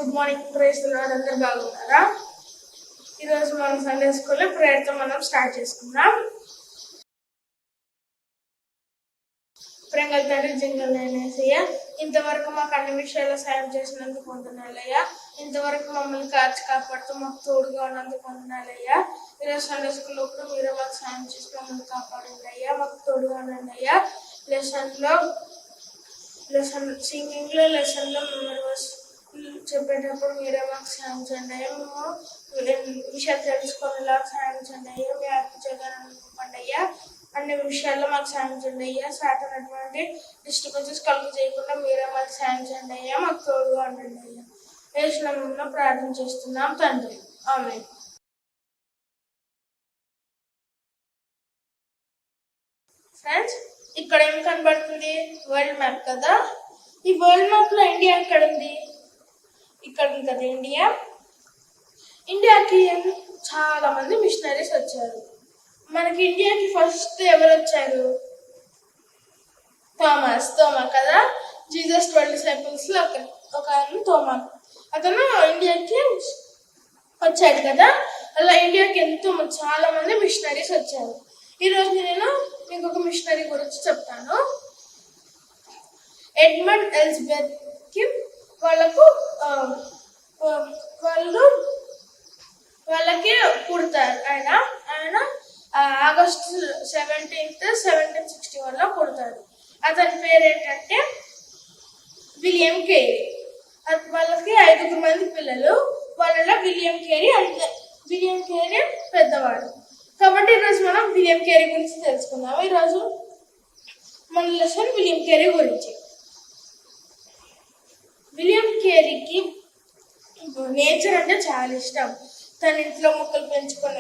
Good morning. Prayer అందరు బాగున్నారా? ఈరోజు మనం సండే స్కూల్లో ప్రేయర్తో మనం స్టార్ట్ చేసుకుందాం. ప్రేంగల తండ్రి జింగలయ్య, ఇంతవరకు మాకు అన్ని విషయాల్లో సాయం చేసినందుకు వందనాలయ్యా. ఇంతవరకు మమ్మల్ని కాపాడుతూ మాకు తోడుగా ఉన్నందుకు వందనాలయ్యా. ఈరోజు సండే స్కూల్లో కూడా మీరే మాకు సాయం చేసి మమ్మల్ని కాపాడండి అయ్యా, మాకు తోడుగా ఉండండి అయ్యా. సింగింగ్లో లెసన్లో మెమరీ చెప్పేటప్పుడు మీరే మాకు సాయం చేయండి అయ్యా. మేము విషయాలు తెలుసుకునేలా సాయం చేయండి అయ్యా. మీ ఆత్మచేగా అనుకోండి అయ్యా. అన్ని విషయాల్లో మాకు సాయం చేయండి అయ్యా. సాటనటువంటి డిస్టర్బెన్సెస్ కలుగు చేయకుండా మీరే మాకు సాయం చేయండి అయ్యా, మాకు తోడుగా ఉండండి అయ్యా. యేసు నామములో ప్రార్థన చేస్తున్నాం తండ్రి, ఆమేన్. ఫ్రెండ్స్, ఇక్కడ ఏం కనబడుతుంది? వరల్డ్ మ్యాప్ కదా. ఈ వరల్డ్ మ్యాప్ లో ఇండియా ఎక్కడ ఉంది? ఇక్కడ ఉంది కదా ఇండియా. ఇండియాకి చాలా మంది మిషనరీస్ వచ్చారు. మనకి ఇండియాకి ఫస్ట్ ఎవరు వచ్చారు? తోమా కదా. జీసస్ 12 డిసైపుల్స్ లో ఒక తోమా, అతను ఇండియాకి వచ్చాడు కదా. అలా ఇండియాకి చాలా మంది మిషనరీస్ వచ్చారు. ఈరోజు నేను మీకు ఒక మిషనరీ గురించి చెప్తాను. ఎడ్మండ్ ఎలిజబెత్ కి వాళ్ళకి పుడతారు. ఆయన ఆగస్టు 17, 1761 లో పుడతాడు. అతని పేరు ఏంటంటే విలియం కేరీ. వాళ్ళకి 5 మంది పిల్లలు. వాళ్ళలో విలియం కేరీ పెద్దవాడు. కాబట్టి ఈరోజు మనం విలియం కేరీ గురించి తెలుసుకుందాం. ఈరోజు మన లెసన్ విలియం కేరీ గురించి. విలియం కేరీకి నేచర్ అంటే చాలా ఇష్టం. తన ఇంట్లో మొక్కలు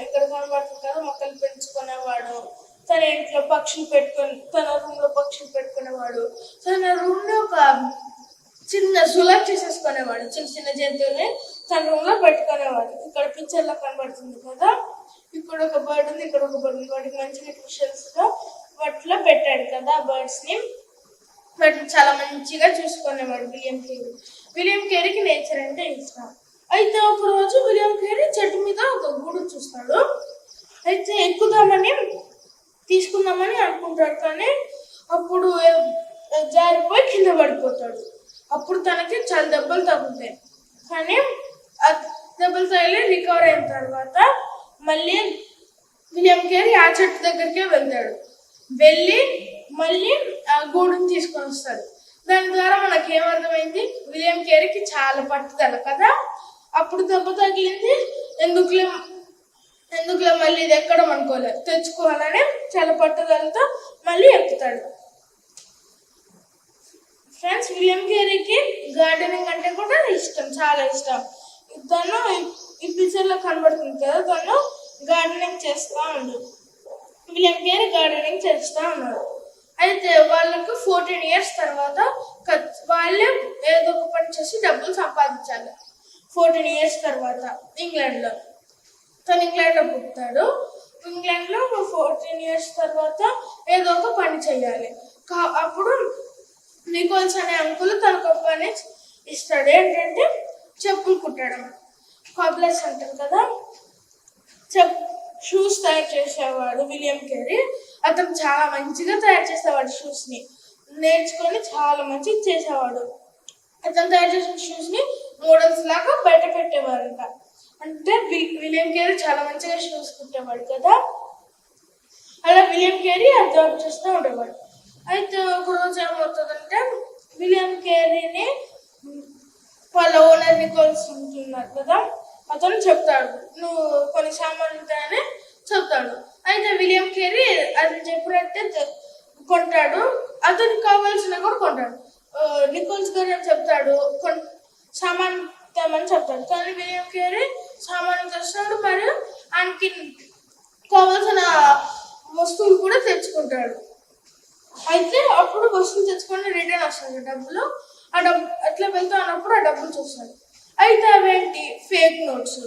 ఇక్కడ కనబడుతుంది కదా, మొక్కలు పెంచుకునేవాడు. తన ఇంట్లో తన రూమ్ లో పక్షులు పెట్టుకునేవాడు. తన రూమ్ లో ఒక చిన్న సులభ్ చేసేసుకునేవాడు. చిన్న చిన్న జంతువుల్ని తన రూమ్ లో పెట్టుకునేవాడు. ఇక్కడ పిక్చర్ లో కనబడుతుంది కదా, ఇక్కడ ఒక బర్డ్ ఉంది, ఇక్కడ ఒక బర్డ్ ఉంది. వాటికి మంచి న్యూట్రిషన్స్ గా వాటిలో పెట్టాడు కదా బర్డ్స్ ని. వాటిని చాలా మంచిగా చూసుకునేవాడు విలియం కేరీకి నేచర్ అంటే ఇష్టం. అయితే ఒక రోజు విలియం కేరీ చెట్టు మీద ఒక గూడు చూస్తాడు. అయితే తీసుకుందామని అనుకుంటాడు, కానీ అప్పుడు జారిపోయి కింద పడిపోతాడు. అప్పుడు తనకి చాలా దెబ్బలు తగ్గుతాయి. కానీ ఆ దెబ్బలు తగిలి రికవర్ అయిన తర్వాత మళ్ళీ విలియం కేరీ ఆ చెట్టు దగ్గరికే వెళ్తాడు. వెళ్ళి మళ్ళీ ఆ గూడుని తీసుకొని వస్తాడు. దాని ద్వారా మనకి ఏమర్థమైంది? విలియం కేరీకి చాలా పట్టుదల కదా. అప్పుడు దెబ్బ తగిలింది, ఎందుకులే మళ్ళీ ఇది ఎక్కడం అనుకోలేదు, తెచ్చుకోవాలని చాలా పట్టుదలతో మళ్ళీ ఎక్కుతాడు. ఫ్రెండ్స్, విలియం కేరీకి గార్డెనింగ్ అంటే కూడా ఇష్టం, చాలా ఇష్టం. తను ఈ పిక్చర్ లో కనబడుతుంది కదా, తను గార్డెనింగ్ చేస్తూ ఉన్నాడు. విలియం కేరీ గార్డెనింగ్ చేస్తూ ఉన్నాడు. అయితే వాళ్ళకు 14 years తర్వాత వాళ్ళే ఏదో ఒక పని చేసి డబ్బులు సంపాదించాలి. 14 years తర్వాత తను ఇంగ్లాండ్ లో పుట్టాడు. ఇంగ్లాండ్ లో 14 years తర్వాత ఏదో ఒక పని చేయాలి. అప్పుడు నికోల్స్ అనే అంకుల్ తనకు ఒక పని ఇస్తాడు. ఏంటంటే చెప్పులు కుట్టడం, కాబ్లెస్ అంటారు కదా. షూస్ తయారు చేసేవాడు విలియం కేరీ. అతను చాలా మంచిగా తయారు చేసేవాడు. షూస్ ని నేర్చుకొని చాలా మంచిగా చేసేవాడు. అతను తయారు చేసిన షూస్ ని మోడల్స్ లాగా బయట పెట్టేవారు. అంటే విలియం కేరీ చాలా మంచిగా షూస్ కుట్టేవాడు కదా. అలా విలియం కేరీ జాబ్ చేస్తూ ఉండేవాడు. అయితే ఒక రోజు ఏమవుతుందంటే, విలియం కేరీని వాళ్ళ ఓనర్ నికోల్స్ ఉంటున్నారు కదా, అతను చెప్తాడు, నువ్వు కొన్ని సామాన్లు ఉంటాయని చెప్తాడు. అయితే విలియం కేరీ అది చెప్పినట్టే కొంటాడు. అతనికి కావాల్సిన కూడా కొంటాడు. నికోల్స్ గారు అని చెప్తాడు, సామాన్ తెమ్మని చెప్తాడు. కానీ విలియం కేరీ సామాను తెస్తాడు, మరియు ఆయనకి కావాల్సిన వస్తువులు కూడా తెచ్చుకుంటాడు. అయితే అప్పుడు వస్తువులు తెచ్చుకొని రిటర్న్ వస్తాడు డబ్బులు. ఆ డబ్బు అట్లా వెళ్తా అన్నప్పుడు ఆ డబ్బులు చూస్తాడు. అయితే అవేంటి? Fake notes.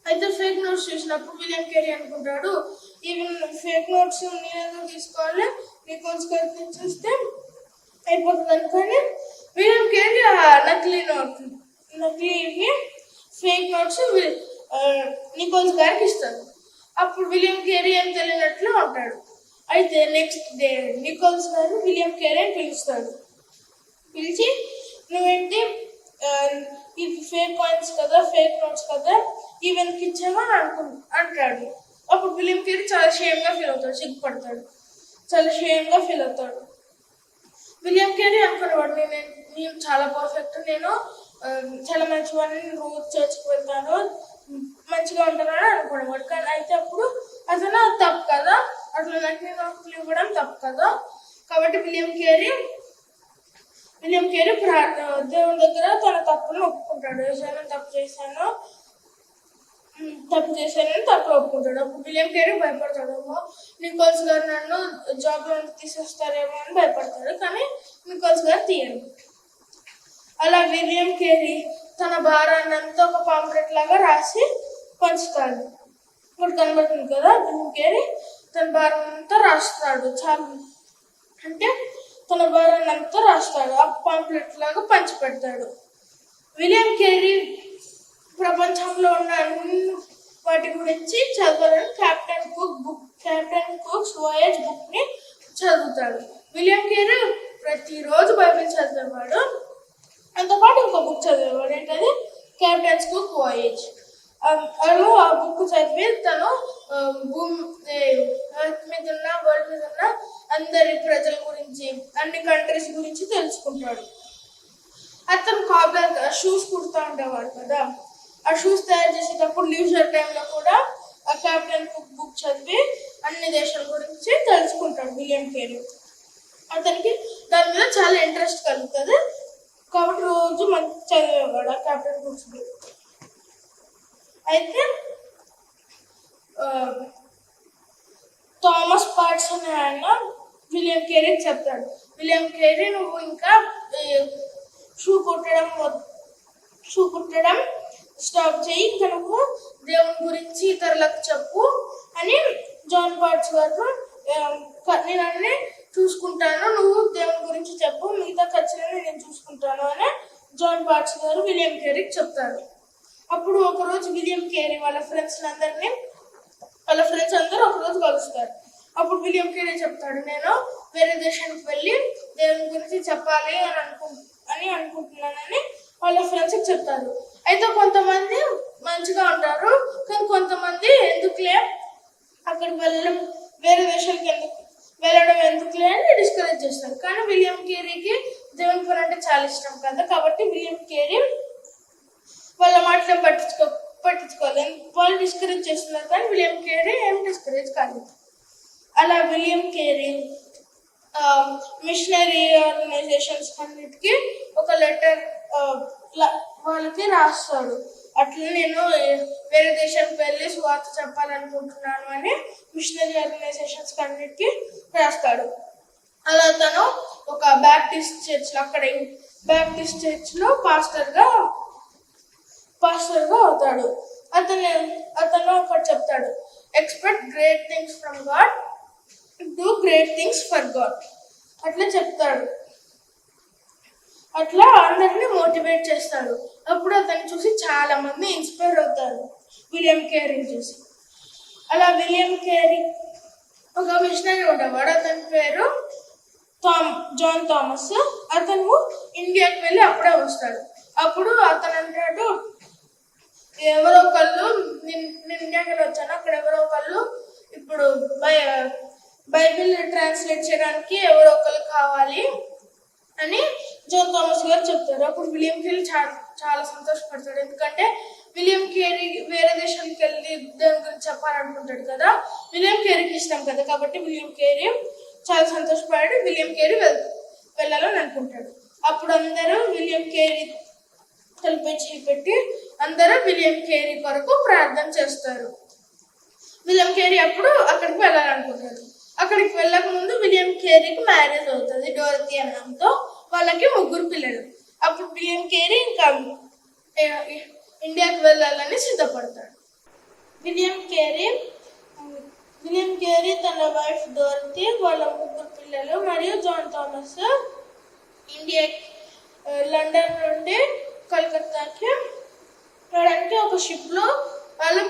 అయితే ఫేక్ నోట్స్ చూసినప్పుడు విలియం కేరీ అనుకుంటాడు, ఈవెన్ ఫేక్ నోట్స్ నేను తీసుకోవాలి, నికోల్స్ గారికి చూస్తే అయిపోతుంది అనుకొని విలియం కేరీ ఆ నకిలీ నకిలీ ఫేక్ నోట్స్ నికోల్స్ గారికి ఇస్తాడు. అప్పుడు విలియం కేరీ ఏం తెలియనట్లు ఉంటాడు. అయితే నెక్స్ట్ డే నికోల్స్ గారు విలియం కేరీ అని పిలుస్తాడు. పిలిచి నువ్వేంటి ఇది ఫేక్ కాయిన్స్ కదా, ఫేక్ నోట్స్ కదా, ఈవెన్కి ఇచ్చావా అంటాడు. అప్పుడు విలియం కేరీ చాలా షేమ్గా ఫీల్ అవుతాడు, సిగ్గుపడతాడు, చాలా షేమ్గా ఫీల్ అవుతాడు. విలియం కేరీ అనుకునేవాడు, నేను చాలా పర్ఫెక్ట్, నేను చాలా మంచివాడిని, రోజు చర్చికి వెళ్తాను, మంచిగా ఉంటానని అనుకునేవాడు. కానీ అయితే అప్పుడు అతను తప్పు కదా, అట్లా నకిలీ నోట్లు ఇవ్వడం తప్పు కదా. కాబట్టి విలియం కేరీ దేవుని దగ్గర తన తప్పును ఒప్పుకుంటాడు. నేను తప్పు చేశానని తప్పు ఒప్పుకుంటాడు. అప్పుడు విలియం కేరీ భయపడతాడు, నికోల్స్ గారు నన్ను జాబ్లో తీసేస్తారేమో అని భయపడతాడు. కానీ నికోల్స్ గారు తీయరు. అలా విలియం కేరీ తన భారాన్ని అంతా ఒక పాంప్లెట్ లాగా రాసి పంచుతాడు. ఇప్పుడు కనబడుతుంది కదా, విలియం కేరీ తన భారం అంతా రాస్తాడు. తన భారాన్ని అంతా రాస్తాడు, ఆ పాంప్లెట్ లాగా పంచి పెడతాడు. విలియం కేరీ ప్రపంచంలో ఉన్న అన్ని వాటి గురించి చదవాలని కెప్టెన్ కుక్స్ వాయేజ్ బుక్ ని చదువుతాడు. విలియం కేరీ ప్రతిరోజు బైబిల్ చదివేవాడు, అంతపాటు ఇంకో బుక్ చదివేవాడు. ఏంటది? Captain cook voyage. అలా ఆ బుక్ చదివి తను వరల్డ్ మీద ఉన్న అందరి ప్రజల గురించి, అన్ని కంట్రీస్ గురించి తెలుసుకుంటాడు. అతను కార్బన్ షూస్ కుడుతూ ఉండేవాడు కదా, ఆ షూస్ తయారు చేసేటప్పుడు లీజర్ టైంలో కూడా ఆ కెప్టెన్ కుక్ బుక్ చదివి అన్ని దేశాల గురించి తెలుసుకుంటాడు విలియం కేరీ. అతనికి దాని మీద చాలా ఇంట్రెస్ట్ కలుగుతుంది, కాబట్టి రోజు మంచి చదివేవాడు ఆ కెప్టెన్ కుక్స్ బుక్. అయితే థామస్ పార్ట్స్ అనే ఆయన విలియం కేరీకి చెప్తాడు, విలియం కేరీ నువ్వు ఇంకా షూ కుట్టడం స్టాప్ చేయి, ఇంకా నువ్వు దేవుని గురించి ఇతరులకు చెప్పు అని జాన్ పార్ట్స్ గారు, నేను అన్నీ చూసుకుంటాను, నువ్వు దేవుని గురించి చెప్పు, మిగతా ఖర్చులని నేను చూసుకుంటాను అని జాన్ పార్ట్స్ గారు విలియం కేరీకి చెప్తారు. అప్పుడు ఒకరోజు విలియం కేరీ వాళ్ళ ఫ్రెండ్స్ అందరూ ఒకరోజు కలుస్తారు. అప్పుడు విలియం కేరీ చెప్తాడు, నేను వేరే దేశానికి వెళ్ళి దేవుని గురించి చెప్పాలి అని అనుకుంటున్నానని వాళ్ళ ఫ్రెండ్స్కి చెప్తారు. అయితే కొంతమంది మంచిగా ఉంటారు, కానీ కొంతమంది ఎందుకులే అక్కడికి వేరే దేశాలకు వెళ్ళడం ఎందుకులే అని డిస్కరేజ్ చేస్తారు. కానీ విలియం కేరీకి దేవుని పని అంటే చాలా ఇష్టం కదా, కాబట్టి విలియం కేరీ వాళ్ళ మాటలు పట్టించుకోలేదు. వాళ్ళు డిస్కరేజ్ చేస్తున్నారు, కానీ విలియం కేరీ ఏం డిస్కరేజ్ కాలేదు. అలా విలియం కేరీ మిషనరీ ఆర్గనైజేషన్స్ అన్నిటికీ ఒక లెటర్ వాళ్ళకి రాస్తాడు. అట్లా నేను వేరే దేశానికి వెళ్ళి సువార్త చెప్పాలనుకుంటున్నాను అని మిషనరీ ఆర్గనైజేషన్స్ అన్నిటికీ రాస్తాడు. అలా తను ఒక బ్యాప్టిస్ట్ చర్చ్లో పాస్టర్గా అవుతాడు. అతను ఒకటి చెప్తాడు, expect great things from God, do great things for God. అట్లా చెప్తాడు. అట్లా అందరినీ మోటివేట్ చేస్తాడు. అప్పుడు అతన్ని చూసి చాలా మంది ఇన్స్పైర్ అవుతారు విలియం కేరీని చూసి. అలా విలియం కేరీ ఒక మిషనరీ ఉండేవాడు, అతని పేరు జాన్ థామస్. అతను ఇండియాకి వెళ్ళి అప్పుడే వస్తాడు. అప్పుడు అతను అంటాడు, ఎవరో ఒకళ్ళు నేను ఇండియాకి వెళ్ళి వచ్చాను, అక్కడ ఎవరో ఒకళ్ళు ఇప్పుడు బైబిల్ ట్రాన్స్లేట్ చేయడానికి ఎవరో ఒకళ్ళు కావాలి అని జాన్ థామస్ గారు చెప్తారు. అప్పుడు విలియం కేరీ చాలా సంతోషపడతాడు, ఎందుకంటే విలియం కేరీ వేరే దేశానికి వెళ్ళి దాని గురించి చెప్పాలనుకుంటాడు కదా, విలియం కేరీకి ఇష్టం కదా, కాబట్టి విలియం కేరీ చాలా సంతోషపడి విలియం కేరీ వెళ్ళాలని అనుకుంటాడు. అప్పుడు అందరూ విలియం కేరీ తలపై చేపెట్టి అందరూ విలియం కేరీ కొరకు ప్రార్థన చేస్తారు. విలియం కేరీ అప్పుడు అక్కడికి వెళ్ళాలనుకుంటాడు. అక్కడికి వెళ్ళక ముందు విలియం కేరీకి మ్యారేజ్ అవుతుంది డోరతీ అన్నంతో. వాళ్ళకి 3 పిల్లలు. అప్పుడు విలియం కేరీ ఇంకా ఇండియాకి వెళ్ళాలని సిద్ధపడతాడు. విలియం కేరీ తన వైఫ్ డోరతీ, వాళ్ళ 3 పిల్లలు మరియు జాన్ థామస్ లండన్ నుండి కలకత్తాకి రావడానికి ఒక షిప్లో వాళ్ళు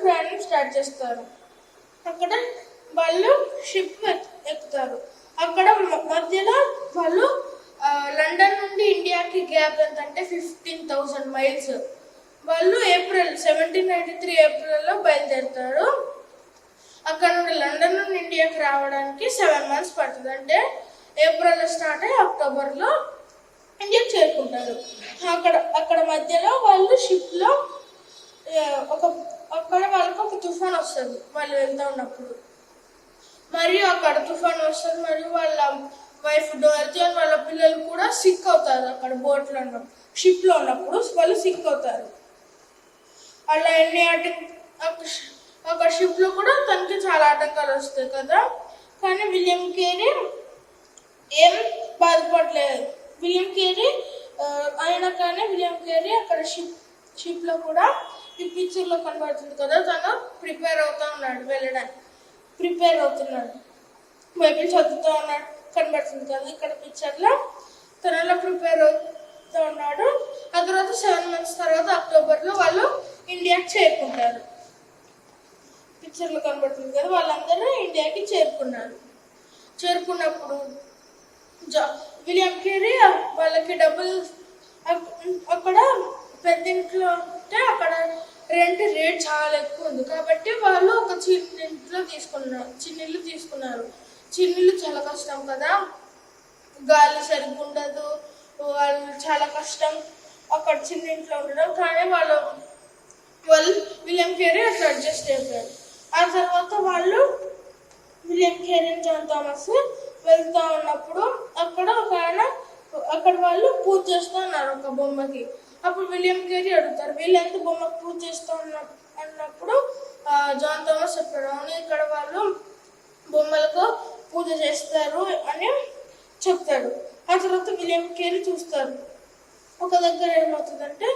ప్రయాణం స్టార్ట్ చేస్తారు. అక్కడ వాళ్ళు షిప్ ఎక్కుతారు. అక్కడ మధ్యలో వాళ్ళు లండన్ నుండి ఇండియాకి గ్యాప్ ఎంత అంటే 15,000 మైల్స్. వాళ్ళు 1793 ఏప్రిల్లో బయలుదేరుతారు. అక్కడ నుండి లండన్ నుండి ఇండియాకి రావడానికి 7 months పడుతుంది. అంటే ఏప్రిల్లో స్టార్ట్ అయ్యి అక్టోబర్లో ఇండియాకి చేరుకుంటారు. అక్కడ మధ్యలో వాళ్ళు షిప్లో అక్కడ వాళ్ళకి ఒక తుఫాన్ వస్తుంది వాళ్ళు వెళ్తూ ఉన్నప్పుడు. మరియు అక్కడ తుఫాన్ వస్తుంది మరియు వాళ్ళ వైఫ్ డోరతీ అని వాళ్ళ పిల్లలు కూడా సిక్ అవుతారు. అక్కడ బోట్లో ఉన్నప్పుడు షిప్లో ఉన్నప్పుడు వాళ్ళు సిక్ అవుతారు. అలా అక్కడ షిప్లో కూడా తనకి చాలా ఆటంకాలు వస్తాయి కదా. కానీ విలియం కేరీ ఏం బాధపడలేదు. విలియం కేరీ అయినా కానీ విలియం కేరీ అక్కడ షిప్లో కూడా ఈ పిక్చర్లో కనబడుతుంది కదా, తను ప్రిపేర్ అవుతూ ఉన్నాడు, వెళ్ళడానికి ప్రిపేర్ అవుతున్నాడు, బైబిల్ చదువుతూ ఉన్నాడు కనబడుతుంది కదా ఇక్కడ పిక్చర్లో. తను అలా ప్రిపేర్ అవుతూ ఉన్నాడు. ఆ తర్వాత 7 months తర్వాత అక్టోబర్లో వాళ్ళు ఇండియాకి చేరుకుంటారు. పిక్చర్లో కనబడుతుంది కదా, వాళ్ళందరూ ఇండియాకి చేరుకున్నప్పుడు విలియం కేరీ వాళ్ళకి డబ్బులు అక్కడ పెద్దింట్లో ఉంటే అక్కడ రేట్ చాలా ఎక్కువ ఉంది కాబట్టి వాళ్ళు ఒక చిన్న ఇల్లు తీసుకున్నారు. చిన్న ఇల్లు చాలా కష్టం కదా, గాలి సరిగ్గా ఉండదు, వాళ్ళు చాలా కష్టం అక్కడ చిన్న ఇంట్లో ఉండడం. కానీ వాళ్ళు విలియం కేరీ అట్లా అడ్జస్ట్ అయిపోయారు. ఆ తర్వాత వాళ్ళు విలియం కేరీ జాన్ థామస్ వెళ్తూ ఉన్నప్పుడు అక్కడ వాళ్ళు పూజ చేస్తూ ఉన్నారు ఒక బొమ్మకి. అప్పుడు విలియం కేరీ అడుగుతారు, వీళ్ళంతా బొమ్మకి పూజ చేస్తూ అన్నప్పుడు జాన్ థామస్ చెప్పాడు, అవును ఇక్కడ వాళ్ళు బొమ్మలకు పూజ చేస్తారు అని చెప్తాడు. ఆ తర్వాత విలియం కేరీ చూస్తారు, ఒక దగ్గర ఏమవుతుందంటే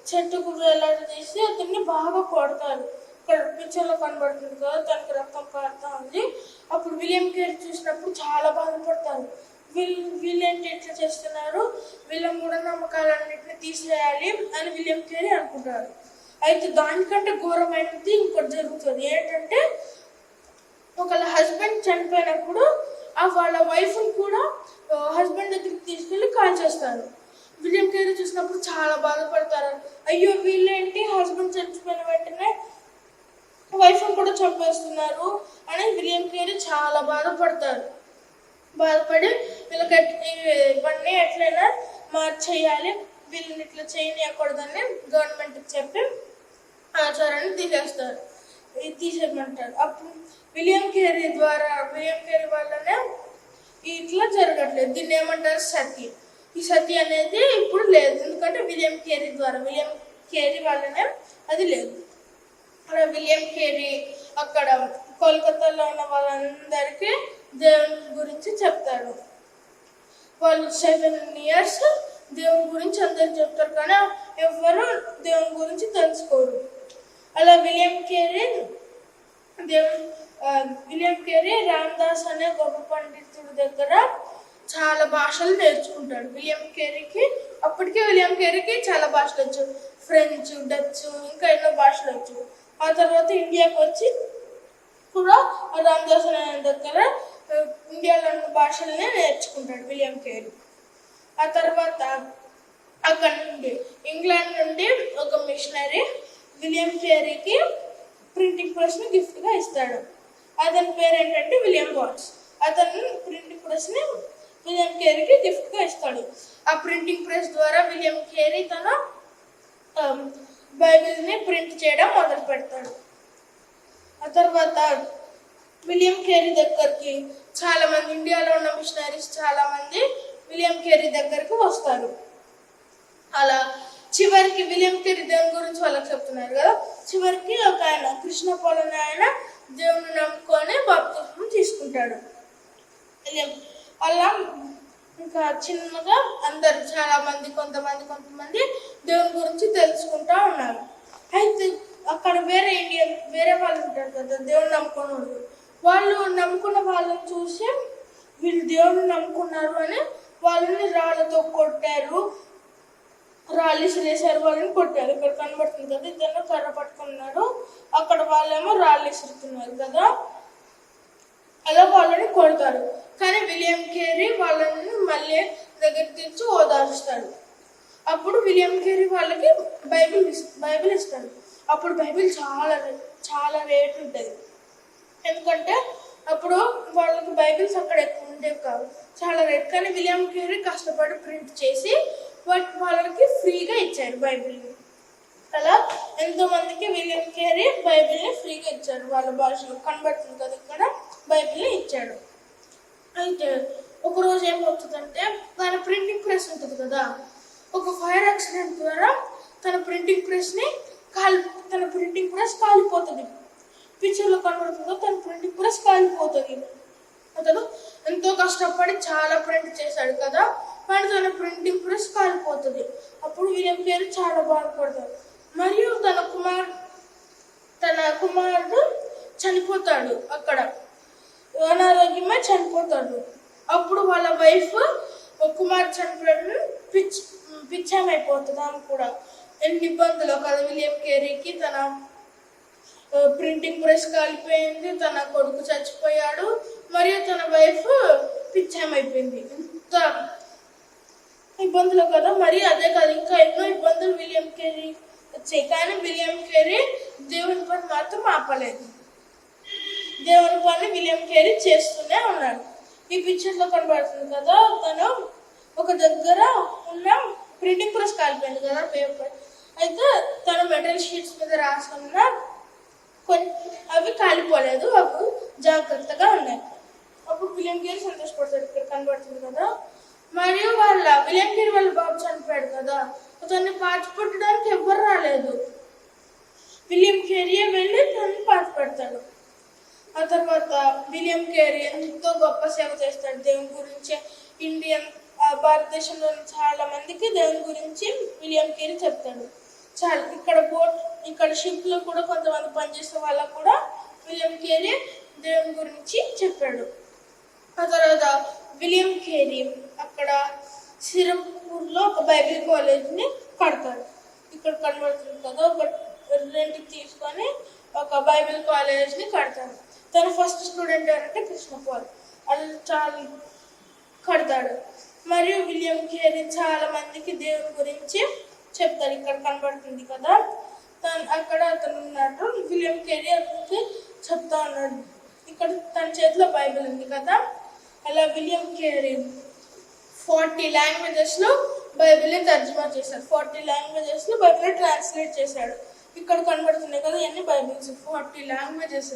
చెట్టుకు వేలాడి తీసి అతన్ని బాగా కొడతారు. ఇక్కడ పిక్చర్లో కనబడుతుంది కదా, తనకి రక్తం కారుతా ఉంది. అప్పుడు విలియం కేరీ చూసినప్పుడు చాలా బాధపడతారు. వీళ్ళేంటి ఎట్లా చేస్తున్నారు, వీళ్ళ మూఢనమ్మకాలన్నింటినీ తీసేయాలి అని విలియం కేరీ అనుకుంటారు. అయితే దానికంటే ఘోరమైనది ఇంకోటి జరుగుతుంది. ఏంటంటే ఒకళ్ళ హస్బెండ్ చనిపోయినప్పుడు వాళ్ళ వైఫ్ని కూడా హస్బెండ్ దగ్గరికి తీసుకెళ్ళి కాల్ చేస్తారు. విలియం కేరీ చూసినప్పుడు చాలా బాధపడతారు. అయ్యో వీళ్ళేంటి హస్బెండ్ చనిపోయిన వెంటనే వైఫ్ని కూడా చంపేస్తున్నారు అని విలియం కేరీ చాలా బాధపడి వీళ్ళకి ఇవన్నీ ఎట్లయినా మార్చేయాలి, వీళ్ళని ఇట్లా చేయకూడదని గవర్నమెంట్కి చెప్పి ఆచారాన్ని తీసేయమంటారు. అప్పుడు విలియం కేరీ వల్లనే ఇట్లా జరగట్లేదు. దీన్ని ఏమంటారు, సతీ. ఈ సతీ అనేది ఇప్పుడు లేదు, ఎందుకంటే విలియం కేరీ వల్లనే అది లేదు. అక్కడ విలియం కేరీ అక్కడ కోల్కతాలో ఉన్న వాళ్ళందరికీ దేవుని గురించి చెప్తాడు. వాళ్ళు 7 years దేవుని గురించి అందరికి చెప్తారు, కానీ ఎవరు దేవుని గురించి తెలుసుకోరు. అలా విలియం కేరీ రామదాస్ అనే గొప్ప పండితుడి దగ్గర చాలా భాషలు నేర్చుకుంటాడు. అప్పటికే విలియం కేరీకి చాలా భాషలు వచ్చు, ఫ్రెంచ్, డచ్, ఇంకా ఎన్నో భాషలు వచ్చు. ఆ తర్వాత ఇండియాకి వచ్చి కూడా రామదాస్ అనే దగ్గర ఇండియాలో ఉన్న భాషలనే నేర్చుకుంటాడు విలియం కేరీ. ఆ తర్వాత అక్కడ నుండి ఇంగ్లాండ్ నుండి ఒక మిషనరీ విలియం కేరీకి ప్రింటింగ్ ప్రెస్ని గిఫ్ట్గా ఇస్తాడు. అతని పేరు ఏంటంటే విలియం బాట్స్. అతను ప్రింటింగ్ ప్రెస్ని విలియం కేరీకి గిఫ్ట్గా ఇస్తాడు. ఆ ప్రింటింగ్ ప్రెస్ ద్వారా విలియం కేరీ తన బైబిల్ని ప్రింట్ చేయడం మొదలు పెడతాడు. ఆ తర్వాత విలియం కేరీ దగ్గరికి చాలామంది ఇండియాలో ఉన్న మిషనరీస్ చాలామంది విలియం కేరీ దగ్గరికి వస్తారు. అలా చివరికి విలియం కేరీ దేవుని గురించి వాళ్ళకి చెప్తున్నారు కదా, చివరికి ఒక ఆయన కృష్ణపాల్ అనే ఆయన దేవుని నమ్ముకొని బాప్తిస్మం తీసుకుంటాడు. అలా ఇంకా చిన్నగా అందరు కొంతమంది దేవుని గురించి తెలుసుకుంటా ఉన్నారు. అయితే అక్కడ వేరే వాళ్ళు ఉంటారు కదా దేవుని నమ్ముకున్న వాళ్ళు నమ్ముకున్న వాళ్ళని చూసి వీళ్ళు దేవుని నమ్ముకున్నారు అని వాళ్ళని రాళ్ళతో కొట్టారు, రాళ్ళు విసిరేసారు, వాళ్ళని కొట్టారు. ఇక్కడ కనబడుతుంది కదా, ఇద్దరు కర్ర పట్టుకున్నాడు, అక్కడ వాళ్ళేమో రాళ్ళు విసురుతున్నారు కదా, అలా వాళ్ళని కొడతారు. కానీ విలియం కేరీ వాళ్ళని మళ్ళీ దగ్గర తెచ్చి ఓదారుస్తాడు. అప్పుడు విలియం కేరీ వాళ్ళకి బైబిల్ ఇస్తాడు. అప్పుడు బైబిల్ చాలా చాలా రేట్ ఉంటుంది, ఎందుకంటే అప్పుడు వాళ్ళకి బైబిల్స్ అక్కడ ఎక్కువ ఉండేవి కావు, చాలా రేట్. కానీ విలియం కేరీ కష్టపడి ప్రింట్ చేసి వాళ్ళకి ఫ్రీగా ఇచ్చాడు బైబిల్ని. అలా ఎంతోమందికి విలియం కేరీ బైబిల్ని ఫ్రీగా ఇచ్చాడు, వాళ్ళ భాషలో కనబడుతుంది కదా ఇక్కడ, బైబిల్ని ఇచ్చాడు. అయితే ఒకరోజు ఏమవుతుందంటే తన ప్రింటింగ్ ప్రెస్ ఉంటుంది కదా, ఒక ఫైర్ యాక్సిడెంట్ ద్వారా తన ప్రింటింగ్ ప్రెస్ కాలిపోతుంది. పిక్చర్లో కనబడుతుందో తన ప్రింటింగ్ ప్రెస్ కాలిపోతుంది. అతను ఎంతో కష్టపడి చాలా ప్రింట్ చేశాడు కదా, కానీ తన ప్రింటింగ్ ప్రెస్ కాలిపోతుంది. అప్పుడు విలియం కేరీ చాలా బాధపడతాడు. మరియు తన కుమారుడు చనిపోతాడు, అక్కడ అనారోగ్యమే చనిపోతాడు. అప్పుడు వాళ్ళ వైఫ్ కుమారుడు చనిపోయాడు, పిచ్చామైపోతుంది. ఆమె కూడా ఎన్ని ఇబ్బందులు కదా విలియం కేరీకి, తన ప్రింటింగ్ ప్రెస్ కాలిపోయింది, తన కొడుకు చచ్చిపోయాడు, మరియు తన వైఫ్ పిచ్చామైపోయింది. ఇంత ఇబ్బందులు కదా. మరి అదే కాదు, ఇంకా ఎన్నో ఇబ్బందులు విలియం కేరీ వచ్చాయి. కానీ విలియం కేరీ దేవుని పని మాత్రం ఆపలేదు. దేవుని పని విలియం కేరీ చేస్తూనే ఉన్నాడు. ఈ పిక్చర్లో కనబడుతుంది కదా, తను ఒక దగ్గర ఉన్న ప్రింటింగ్ ప్రెస్ కాలిపోయింది కదా, పేపర్ అయితే తన మెటల్ షీట్స్ మీద రాసుకున్న అవి కాలిపోలేదు, అవి జాగ్రత్తగా ఉన్నాయి. అప్పుడు విలియం కేరీ సంతోషపడతాడు, ఇక్కడ కనబడుతుంది కదా. మరియు విలియం కేరీ వాళ్ళ బాబు చనిపోయాడు కదా, అతన్ని పాతిపెట్టడానికి ఎవ్వరు రాలేదు. విలియం కేరీయే వెళ్ళి తనని పాతిపెడతాడు. ఆ తర్వాత విలియం కేరీ ఎంతో గొప్ప సేవ చేస్తాడు దేవుని గురించి. భారతదేశంలోని చాలా మందికి దేవుని గురించి విలియం కేరీ చెప్తాడు. చాలా ఇక్కడ షిప్ లో కూడా కొంతమంది పనిచేసే వాళ్ళకు కూడా విలియం కేరీ దేవుని గురించి చెప్పాడు. ఆ తర్వాత విలియం కేరీ అక్కడ సిరంపూర్లో ఒక బైబిల్ కాలేజ్ని కడతాడు. ఇక్కడ కనబడుతుంది కదా, ఒక రెంట్కి తీసుకొని ఒక బైబిల్ కాలేజ్ని కడతాడు. తన ఫస్ట్ స్టూడెంట్ ఎవరంటే కృష్ణపాల్, అది చాలా కడతాడు. మరియు విలియం కేరీ చాలా మందికి దేవుని గురించి చెప్తాడు. ఇక్కడ కనబడుతుంది కదా, అతను ఉన్నాడు. విలియం కేరీ అతనికి చెప్తా ఉన్నాడు. ఇక్కడ తన చేతిలో బైబిల్ ఉంది కదా. అలా విలియం కేరీ 40 లాంగ్వేజెస్లో బైబిల్ని తర్జుమా చేశాడు. 40 లాంగ్వేజెస్లో బైబిల్ని ట్రాన్స్లేట్ చేశాడు. ఇక్కడ కనబడుతున్నాయి కదా ఎన్ని బైబిల్స్, 40 లాంగ్వేజెస్.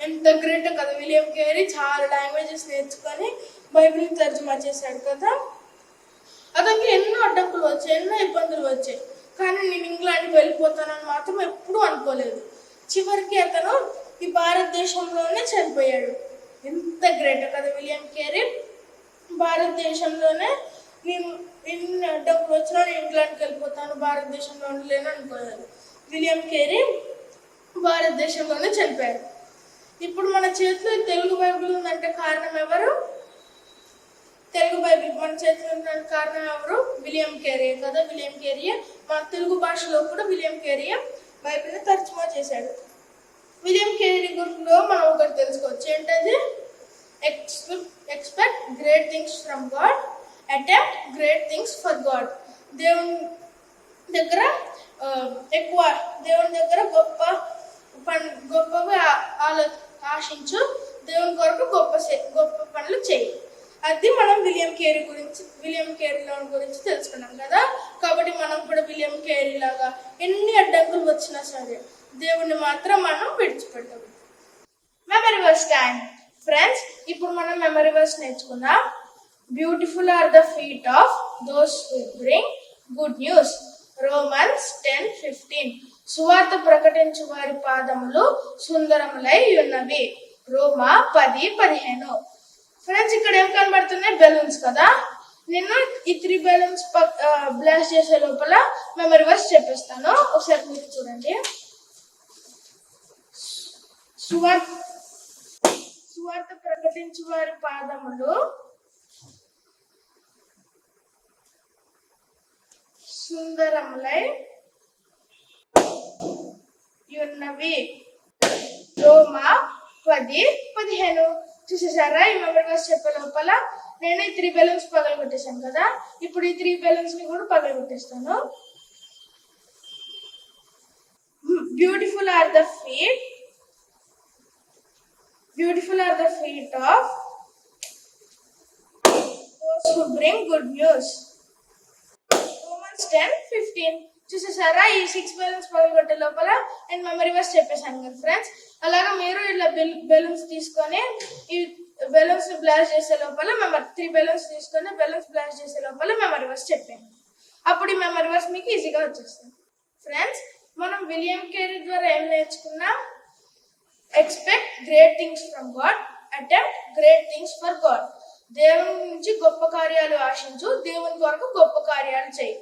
ఎంత గ్రేట్ కదా. విలియం కేరీ చాలా లాంగ్వేజెస్ నేర్చుకొని బైబిల్ని తర్జుమా చేశాడు కదా. అతనికి ఎన్నో అడ్డంకులు వచ్చాయి, ఎన్నో ఇబ్బందులు వచ్చాయి. కానీ నేను ఇంగ్లాండ్కి వెళ్ళిపోతానని మాత్రం ఎప్పుడూ అనుకోలేదు. చివరికి అతను ఈ భారతదేశంలోనే చనిపోయాడు. ఎంత గ్రేట్ కదా విలియం కేరీ. భారతదేశంలోనే నేను ఎన్ని అడ్డంకులు వచ్చినా నేను ఇంగ్లాండ్కి వెళ్ళిపోతాను, భారతదేశంలో ఉండలేను అనుకోలేదు. విలియం కేరీ భారతదేశంలోనే చనిపోయాడు. ఇప్పుడు మన చేతిలో తెలుగు బైబిల్ ఉందంటే కారణం ఎవరు? తెలుగు బైబిల్ మన చేతిలో ఉండడానికి కారణం ఎవరు? విలియం కేరీ కదా. విలియం కేరీ మన తెలుగు భాషలో కూడా విలియం కేరీ బైబిల్ని తర్జుమా చేశాడు. విలియం కేరీ గురించి మనం ఒకటి తెలుసుకోవచ్చు, ఏంటది? Expect great things from God, attempt great things for God. దేవుని దగ్గర గొప్పగా ఆశించు, దేవుని కొరకు గొప్ప పనులు చేయి. అది మనం విలియం కేరీ గురించి తెలుసుకున్నాం కదా. కాబట్టి మనం కూడా విలియం కేరీ లాగా ఎన్ని అడ్డంకులు వచ్చినా సరే దేవుణ్ణి మాత్రం మనం విడిచిపెట్టాం. Memory verse time friends. ఇప్పుడు మనం మెమరీ వర్స్ నేర్చుకుందాం. Beautiful are the feet of those who bring good news. Romans 10:15. సువార్త ప్రకటించు వారి పాదములు సుందరములై ఉన్నవి. రోమా 10:15. ఫ్రెండ్స్, ఇక్కడ ఏం కనబడుతున్నాయి? బెలూన్స్ కదా. నేను ఈ 3 బెలూన్స్ బ్లాస్ట్ చేసే లోపల మెమరీ వర్స్ చెప్పేస్తాను, ఒకసారి మీరు చూడండి. సువార్త ప్రకటించు వారి పాదములు సుందరములై యున్నవి. రోమా 10:15. చూసేసారా? ఈ మెమరీ వర్స్ చెప్పే లోపల నేను ఈ 3 బెలూన్స్ పగలు కొట్టేశాను కదా. ఇప్పుడు ఈ 3 బెలూన్స్ ని కూడా పగలు కొట్టేస్తాను. Beautiful are the feet of those who bring good news. Romans 10:15. చూసేసారా? ఈ 6 బెలూన్స్ పగలగొట్టే లోపల నేను మెమరీ వర్స్ చెప్పేశాను కదా ఫ్రెండ్స్. అలాగా మీరు ఇలా బెలూన్స్ తీసుకొని ఈ బెలూన్స్ బ్లాస్ట్ చేసే లోపల 3 బెలూన్స్ తీసుకొని బెలూన్స్ బ్లాస్ట్ చేసే లోపల మెమరీ వర్స్ చెప్పాను. అప్పుడు ఈ మెమరీ వర్స్ మీకు ఈజీగా వచ్చేస్తుంది. ఫ్రెండ్స్, మనం విలియం కేరీ ద్వారా ఏం నేర్చుకున్నాం? Expect great things from God, attempt great things for God. దేవుని నుంచి గొప్ప కార్యాలు ఆశించు, దేవుని కొరకు గొప్ప కార్యాలు చేయి.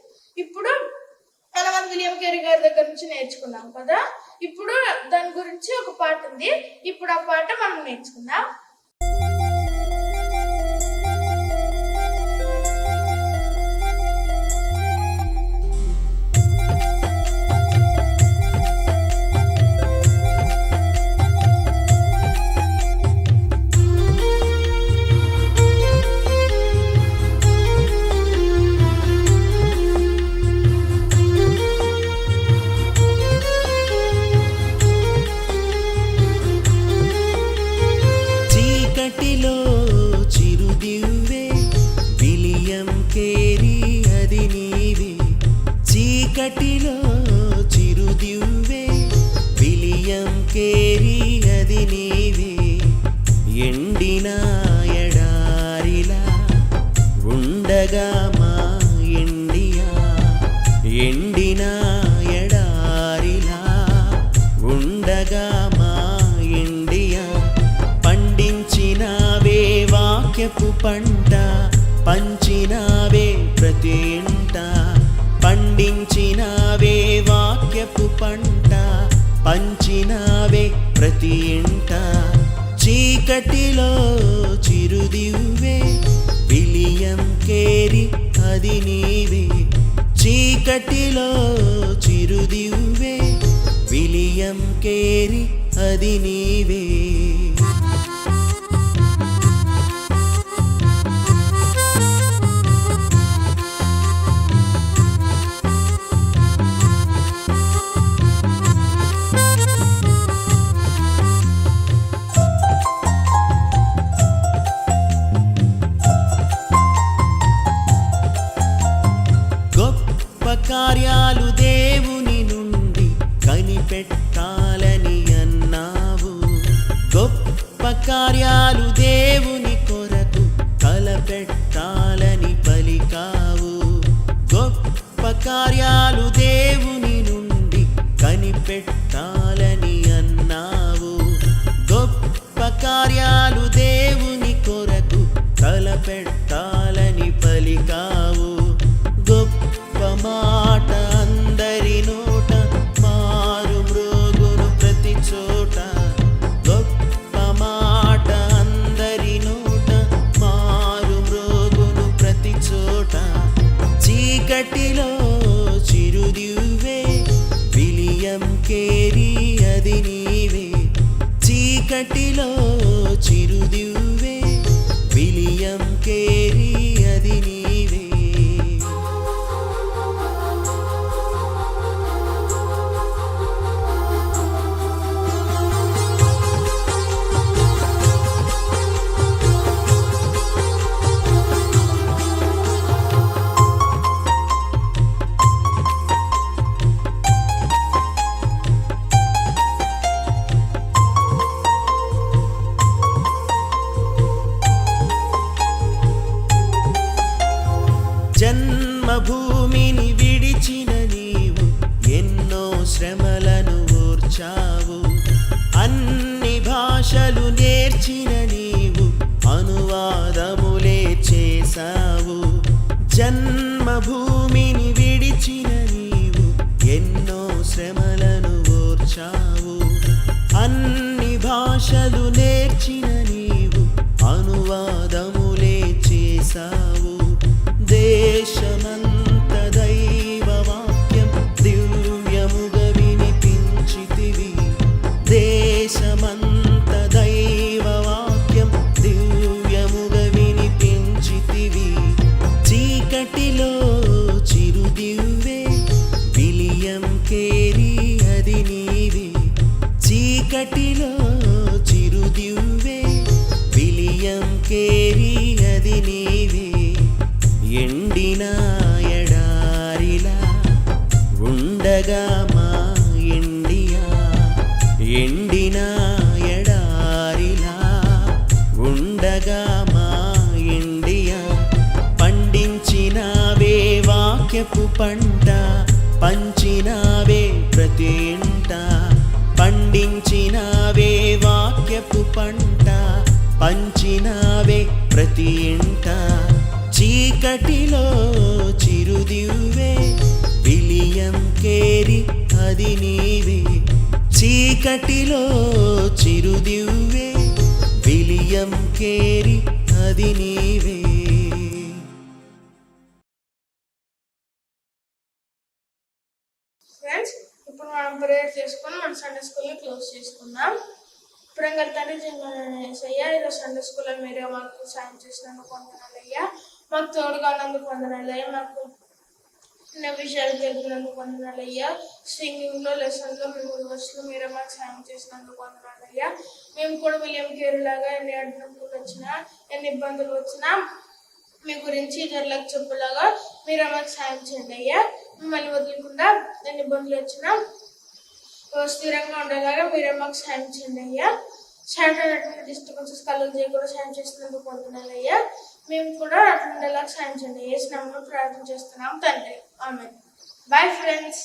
ఇప్పుడు మనం విలియం కేరీ గారి దగ్గర నుంచి నేర్చుకున్నాం కదా. ఇప్పుడు దాని గురించి ఒక పాట ఉంది. ఇప్పుడు ఆ పాట మనం నేర్చుకుందాం. చీకటిలో చిరుదివ్వే విలియం కేరీ అది నీవే. ఎండిన ఎడారిలా ఉండగా మా ఇండియా, ఎండిన ఎడారిలా ఉండగా మా ఇండియా. పండించినావే వాక్యపు పంట, పంచినావే ప్రతి ఇంట. పండించినావే వాక్యపు పంట, పంచినావే ప్రతి ఇంట. చీకటిలో చిరుదివ్వే విలియం కేరీ అది నీవే. చీకటిలో చిరుదివ్వే విలియం కేరీ అది నీవే. కార్యాలు దేవుని నుండి కనిపెట్టాలని అన్నావు. గొప్ప కార్యాలు దేవుని కొరకు తలపెట్టాలని పలికావు. గొప్ప కార్యాలు దేవుని నుండి కనిపెట్టాలని అన్నావు. గొప్ప కార్యాలు దేవుని కొరకు తలపెట్టాలని పలికావు. మాట అందరి నోట మారు మ్రోగును ప్రతి చోట. గొప్ప మాట అందరి నోట మారు మ్రోగును ప్రతి చోట. చీకటిలో చిరుదివ్వే విలియం కేరీ అది నీవే. చీకటిలో చిరుదివ్వే విలియం కేరీ అది నీవే. జన్మభూమిని విడిచిన నీవు ఎన్నో శ్రమలను ఓర్చావు. అన్ని భాషలు నేర్చిన నీవు అనువాదములే చేశావు. జన్మభూమిని విడిచిన నీవు ఎన్నో శ్రమలను ఓర్చావు. అన్ని భాషలు నేర్చిన నీవు అనువాదములే చేశావు. దేశమంత దైవ హృదయమంత దైవవాక్యం దివ్యముగా వినిపించితివి. చీకటిలో చిరుదివ్వే విలియం కేరీ అది నీవే. చీకటిలో చిరుదివ్వే విలియం కేరీ అది నీవే. ఎండిన ఎడారిలా ఉండగా మా ఇండియా, ఎండిన ఎడారిలా ఉండగా మా ఇండియా, పండించినావే వాక్యపు పంట, పంచినావే ప్రతి ఇంట. పండించినావే వాక్యపు పంట, పంచినావే ప్రతి ఇంట. చీకటిలో చిరుదివ్వే విలియం కేరీ అది నీవే. చీకటిలో చిరుదివ్వే విలియం కేరీ అది నీవే. ఫ్రెండ్స్, ఇప్పుడు మనం ప్రేయర్ చేసుకొని మన సండే స్కూల్ని క్లోజ్ చేసుకుందాం. ప్రియంగా తండ్రి యేసయ్యా, ఈరోజు సండే స్కూల్లో మీరే మాకు సాయం చేసినందుకు వందనాలయ్యా. మాకు తోడుగా ఉన్నందుకు వందనాలయ్యా. మాకు చిన్న విషయాలు తెలిపినందుకు వందనాలయ్యా. సింగింగ్లో, లెసన్లో, వర్స్లో మీరే మాకు సాయం చేసినందుకు వందనాలయ్యా. మేము కూడా విలియం కేరీ లాగా ఎన్ని అడ్డంకులు వచ్చినా, ఎన్ని ఇబ్బందులు వచ్చినా మీ గురించి ఇతరులకు చెప్పలాగా మీరే మాకు సాయం చేయండి అయ్యా. మిమ్మల్ని వదలకుండా ఎన్ని ఇబ్బందులు వచ్చినా స్థిరంగా ఉండేలాగా మీరే మాకు సాయం చేయండి అయ్యా. శాంతమైనటువంటి డిస్టర్బెన్సెస్ కలుగు చేయకుండా సాయం చేసినందుకు పొందుతున్నాయ్యా. మేము కూడా అట్లా ఉండేలాగా సాయం చేయండి. ఏ స్నామంలో ప్రార్థన చేస్తున్నాం తండ్రి. ఆమేన్. Bye friends.